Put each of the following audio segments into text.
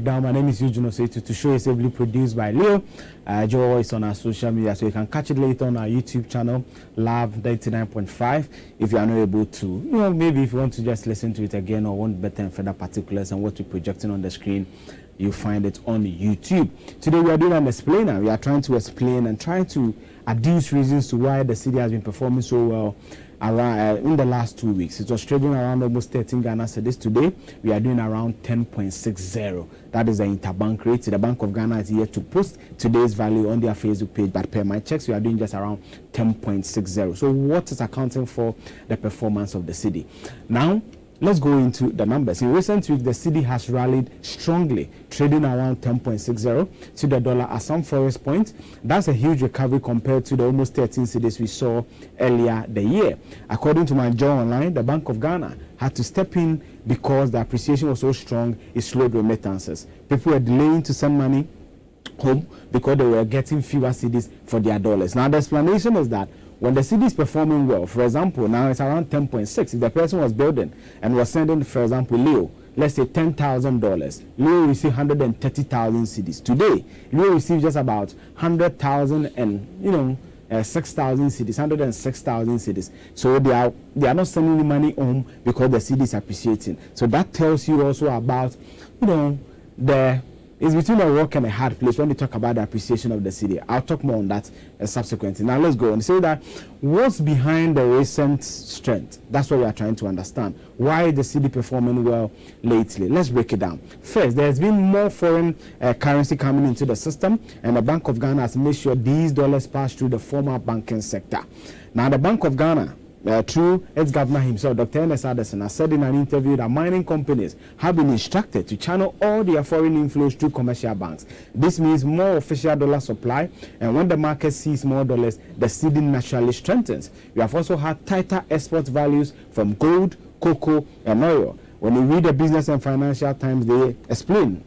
Down. My name is Eugene Osei-Tutu. The show is heavily produced by Leo. Joe is on our social media, so you can catch it later on our YouTube channel, Love 99.5. If you are not able to, maybe if you want to just listen to it again or want better and further particulars and what we're projecting on the screen, you find it on YouTube. Today we are doing an explainer. We are trying to explain and trying to adduce reasons to why the Cedi has been performing so well around in the last 2 weeks. It was trading around almost 13 Ghana cedis. Today we are doing around 10.60. That is the interbank rate. The Bank of Ghana is yet to post today's value on their Facebook page, but per my checks we are doing just around 10.60. So what is accounting for the performance of the Cedi? Now let's go into the numbers. In recent weeks, the Cedi has rallied strongly, trading around 10.60 to the dollar at some forest point. That's a huge recovery compared to the almost 13 cedis we saw earlier the year. According to my Joe Online, the Bank of Ghana had to step in because the appreciation was so strong, it slowed remittances. People were delaying to send money home because they were getting fewer cedis for their dollars. Now, the explanation is that when the Cedi is performing well, for example, now it's around 10.6. If the person was building and was sending, for example, Leo, let's say $10,000, Leo received 130,000 cedis. Today, Leo received just about 100,000 and 6,000 cedis, 106,000 cedis. So they are not sending the money home because the Cedi is appreciating. So that tells you also about it's between a rock and a hard place when we talk about the appreciation of the Cedi. I'll talk more on that subsequently. Now let's go and say that what's behind the recent strength. That's what we are trying to understand. Why the Cedi performing well lately? Let's break it down. First, there has been more foreign currency coming into the system, and the Bank of Ghana has made sure these dollars pass through the formal banking sector. Now the Bank of Ghana, through its governor himself, Dr. Ernest Addison, has said in an interview that mining companies have been instructed to channel all their foreign inflows through commercial banks. This means more official dollar supply, and when the market sees more dollars, the Cedi naturally strengthens. We have also had tighter export values from gold, cocoa, and oil. When you read the Business and Financial Times, they explain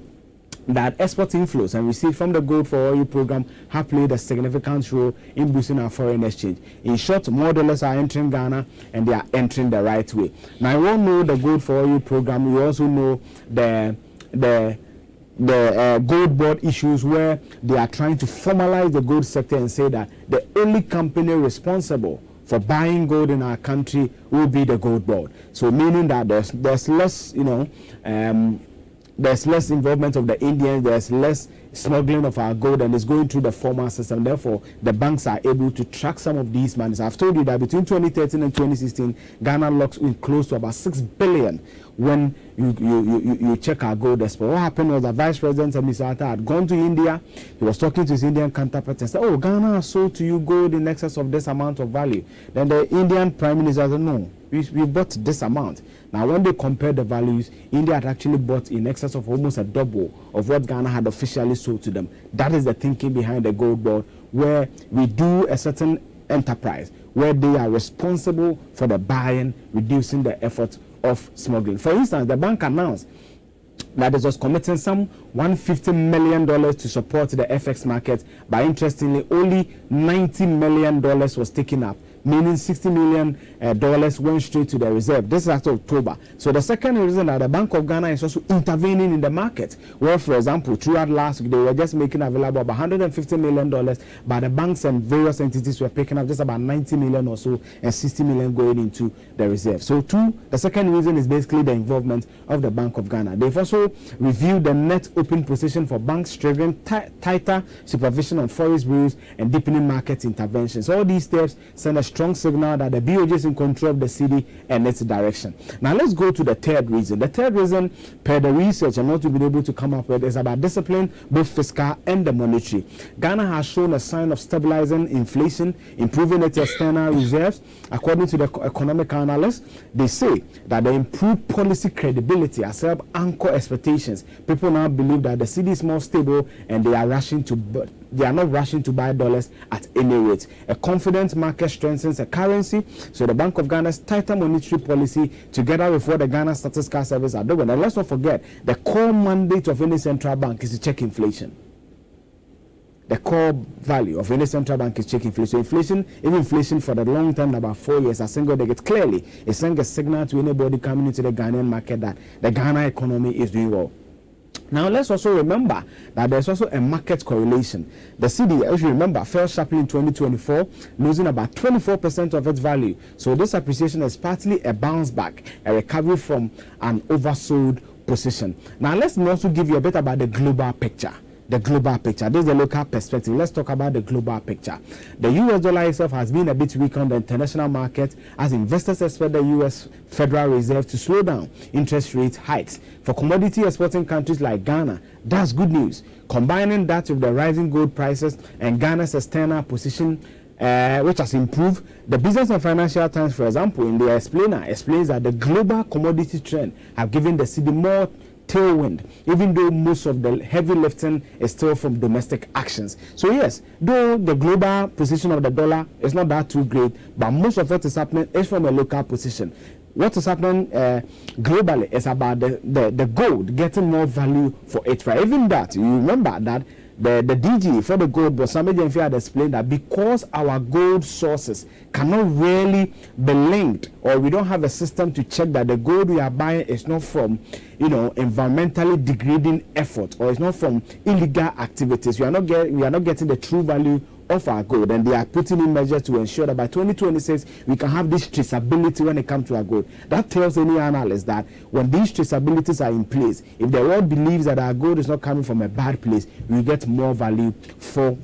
that export inflows and receipts from the Gold for Oil program have played a significant role in boosting our foreign exchange. In short, more dollars are entering Ghana and they are entering the right way. Now, we all know the Gold for Oil program. We also know the gold board issues where they are trying to formalize the gold sector and say that the only company responsible for buying gold in our country will be the gold board. So meaning that there's less, there's less involvement of the Indians, there's less smuggling of our gold, and it's going through the formal system. Therefore, the banks are able to track some of these monies. I've told you that between 2013 and 2016, Ghana locks in close to about 6 billion when you check our gold export. What happened was the Vice President of Misata had gone to India. He was talking to his Indian counterpart and said, "Oh, Ghana has sold to you gold in excess of this amount of value." Then the Indian Prime Minister said, "No, we bought this amount." Now, when they compared the values, India had actually bought in excess of almost a double of what Ghana had officially sold to them. That is the thinking behind the gold board, where we do a certain enterprise, where they are responsible for the buying, reducing the effort of smuggling. For instance, the bank announced that it was committing some $150 million to support the FX market, but interestingly, only $90 million was taken up, meaning $60 million went straight to the reserve. This is after October. So the second reason that the Bank of Ghana is also intervening in the market, where, for example, throughout last week, they were just making available about $150 million, but the banks and various entities were picking up just about $90 million or so, and $60 million going into the reserve. So the second reason is basically the involvement of the Bank of Ghana. They've also reviewed the net open position for banks, triggering tighter supervision on forex rules and deepening market interventions. All these steps send a strong signal that the BOJ is in control of the Cedi and its direction. Now let's go to the third reason. The third reason, per the research and what we've been able to come up with, is about discipline, both fiscal and the monetary. Ghana has shown a sign of stabilizing inflation, improving its external reserves. According to the economic analysts, they say that the improved policy credibility has helped anchor expectations. People now believe that the Cedi is more stable and they are not rushing to buy dollars at any rate. A confident market strengthens a currency, so the Bank of Ghana's tighter monetary policy, together with what the Ghana Statistical Service are doing. And let's not forget, the core mandate of any central bank is to check inflation. The core value of any central bank is check inflation. So inflation, even inflation for the long term, about 4 years, a single digit, clearly it's sending a signal to anybody coming into the Ghanaian market that the Ghana economy is doing well. Now, let's also remember that there's also a market correlation. The Cedi, if you remember, fell sharply in 2024, losing about 24% of its value. So this appreciation is partly a bounce back, a recovery from an oversold position. Now, let's also give you a bit about the global picture. The global picture. This is the local perspective. Let's talk about the global picture. The US dollar itself has been a bit weak on the international market as investors expect the US Federal Reserve to slow down interest rate hikes. For commodity exporting countries like Ghana, that's good news. Combining that with the rising gold prices and Ghana's external position, which has improved, the Business and Financial Times, for example, in the explainer, explains that the global commodity trend have given the Cedi more tailwind, even though most of the heavy lifting is still from domestic actions. So yes, though the global position of the dollar is not that too great, but most of what is happening is from a local position. What is happening globally is about the gold getting more value for it. Right? Even that, you remember that the DG for the gold, but somebody had explained that because our gold sources cannot really be linked, or we don't have a system to check that the gold we are buying is not from, environmentally degrading effort, or it's not from illegal activities. We are not getting the true value of our gold, and they are putting in measures to ensure that by 2026 we can have this traceability when it comes to our gold. That tells any analyst that when these traceabilities are in place, if the world believes that our gold is not coming from a bad place, we get more value for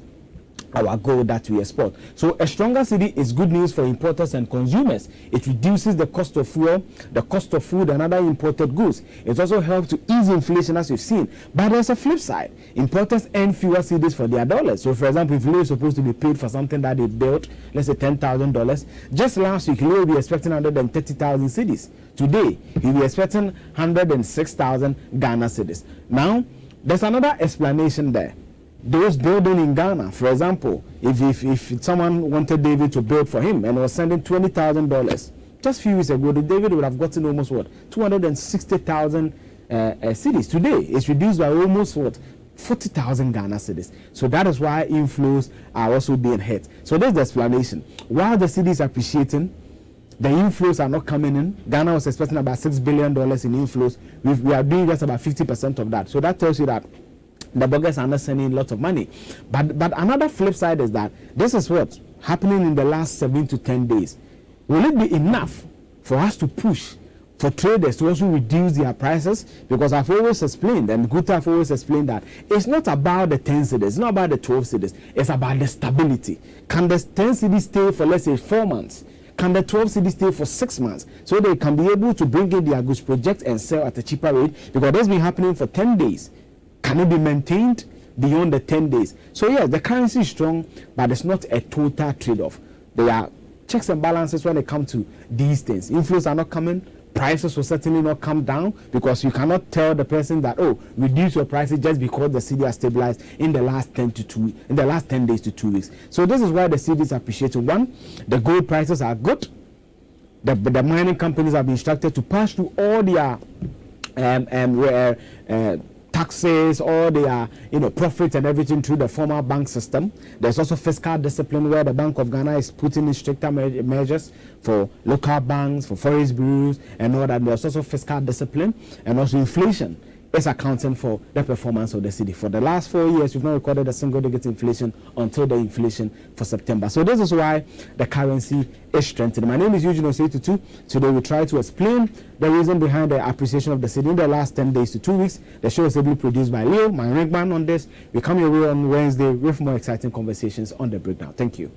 our gold that we export. So a stronger Cedi is good news for importers and consumers. It reduces the cost of fuel, the cost of food, and other imported goods. It also helps to ease inflation, as you've seen. But there's a flip side. Importers earn fewer Cedis for their dollars. So for example, if Leo is supposed to be paid for something that they built, let's say $10,000, just last week Leo will be expecting 130,000 Cedis. Today he'll be expecting 106,000 Ghana Cedis. Now there's another explanation there. Those building in Ghana, for example, if someone wanted David to build for him and was sending $20,000, just a few weeks ago, David would have gotten almost 260,000 Cedis. Today, it's reduced by almost 40,000 Ghana Cedis. So that is why inflows are also being hit. So there's the explanation. While the Cedi is appreciating, the inflows are not coming in. Ghana was expecting about $6 billion in inflows. We are doing just about 50% of that. So that tells you that the bloggers are not sending lots of money. But another flip side is that this is what's happening in the last 7 to 10 days. Will it be enough for us to push for traders to also reduce their prices? Because I've always explained, and Guta have always explained, that it's not about the 10 Cedis, it's not about the 12 Cedis, it's about the stability. Can the 10 Cedis stay for, let's say, 4 months? Can the 12 Cedis stay for 6 months? So they can be able to bring in their goods, project and sell at a cheaper rate, because that's been happening for 10 days. Can it be maintained beyond the 10 days? So yes, the currency is strong, but it's not a total trade-off. There are checks and balances when it comes to these things. Inflows are not coming, prices will certainly not come down, because you cannot tell the person that, oh, reduce your prices just because the Cedi has stabilized in the last 10 days to 2 weeks. So this is why the Cedi is appreciating. One, the gold prices are good. The mining companies have been instructed to pass through all their taxes, all their profits and everything through the formal bank system. There's also fiscal discipline, where the Bank of Ghana is putting in stricter measures for local banks, for forest bureaus and all that. There's also fiscal discipline, and also inflation is accounting for the performance of the Cedi. For the last 4 years, we've not recorded a single-digit inflation until the inflation for September. So this is why the currency is strengthening. My name is Eugene Osei-Tutu. Today we try to explain the reason behind the appreciation of the Cedi in the last 10 days to 2 weeks. The show is ably produced by Leo, my ringman on this. We come your way on Wednesday with more exciting conversations on the breakdown. Thank you.